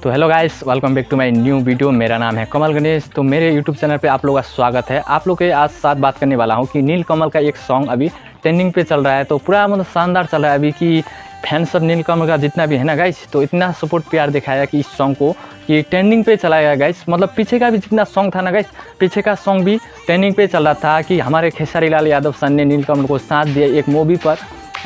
तो hello guys, welcome back to my new video. मेरा नाम है कमल गणेश। तो मेरे यूट्यूब चैनल पे आप लोगों का स्वागत है। आप लोग के आज साथ बात करने वाला हूँ कि नीलकमल का एक सॉन्ग अभी ट्रेंडिंग पे चल रहा है। तो पूरा मतलब शानदार चल रहा है अभी कि फैन सब नीलकमल का जितना भी है ना गाइस, तो इतना सपोर्ट प्यार दिखाया कि इस सॉन्ग को कि ट्रेंडिंग पे चला गया गाइस। मतलब पीछे का भी जितना सॉन्ग था ना गाइस, पीछे का सॉन्ग भी ट्रेंडिंग पे चल रहा था कि हमारे खेसारी लाल यादव सर ने नीलकमल को साथ दिया एक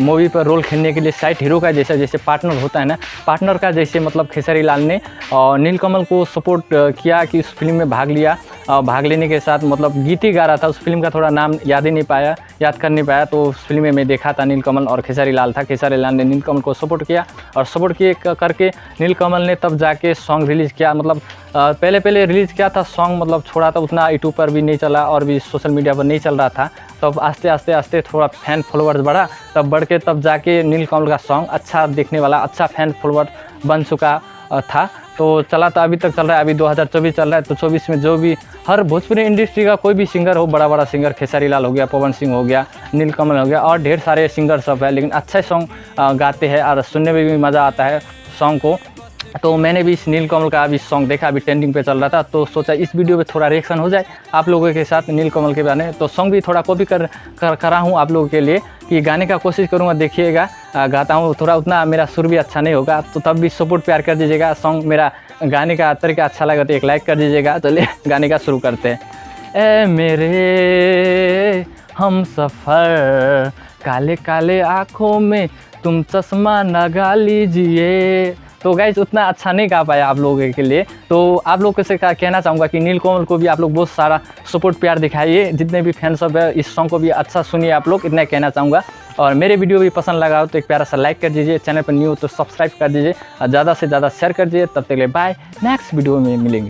मूवी पर रोल खेलने के लिए। साइड हीरो का जैसे पार्टनर होता है ना, पार्टनर का जैसे मतलब खेसारी लाल ने नीलकमल को सपोर्ट किया कि उस फिल्म में भाग लिया। भाग लेने के साथ मतलब गीत ही गा रहा था। उस फिल्म का थोड़ा नाम याद कर नहीं पाया। तो उस फिल्म में मैं देखा था नीलकमल और खेसारी लाल था। खेसारी लाल ने नीलकमल को सपोर्ट किया और सपोर्ट किए करके नीलकमल ने तब जाके सॉन्ग रिलीज़ किया। मतलब पहले रिलीज़ किया था सॉन्ग, मतलब छोड़ा था, उतना यूट्यूब पर भी नहीं चला और भी सोशल मीडिया पर नहीं चल रहा था। तब आस्ते थोड़ा फैन फॉलोअर्स बढ़ा, तब बढ़ के तब जाके नीलकमल का सॉन्ग अच्छा देखने वाला, अच्छा फैन फॉलोअर बन चुका था। तो चला था, अभी तक चल रहा है। अभी 2024 चल रहा है। तो 24 में जो भी हर भोजपुरी इंडस्ट्री का कोई भी सिंगर हो, बड़ा सिंगर, खेसारी लाल हो गया, पवन सिंह हो गया, नीलकमल हो गया और ढेर सारे सिंगर सब है, लेकिन अच्छे सॉन्ग गाते हैं और सुनने में भी मज़ा आता है सॉन्ग को। तो मैंने भी इस नीलकमल का अभी सॉन्ग देखा, अभी ट्रेंडिंग पे चल रहा था। तो सोचा इस वीडियो पे थोड़ा रिएक्शन हो जाए आप लोगों के साथ नीलकमल के बारे में। तो सॉन्ग भी थोड़ा कॉपी करा हूँ आप लोगों के लिए कि गाने का कोशिश करूँगा, देखिएगा। गाता हूँ थोड़ा, उतना मेरा सुर भी अच्छा नहीं होगा, तो तब भी सपोर्ट प्यार कर दीजिएगा। सॉन्ग मेरा गाने का तरीका अच्छा लगा तो एक लाइक कर दीजिएगा। चलिए गाने का शुरू करते हैं। ए मेरे हम सफ़र, काले काले आँखों में तुम चश्मा लगा लीजिए। तो गाइज उतना अच्छा नहीं गा पाया आप लोगों के लिए। तो आप लोग से कहना चाहूँगा कि नीलकमल को भी आप लोग बहुत सारा सपोर्ट प्यार दिखाइए। जितने भी फैन सब है इस सॉन्ग को भी अच्छा सुनिए आप लोग, इतना कहना चाहूँगा। और मेरे वीडियो भी पसंद लगा हो तो एक प्यारा सा लाइक कर दीजिए, चैनल पर न्यू तो सब्सक्राइब कर दीजिए और ज़्यादा से ज़्यादा शेयर कर दीजिए। तब तक के लिए बाय, नेक्स्ट वीडियो में मिलेंगे।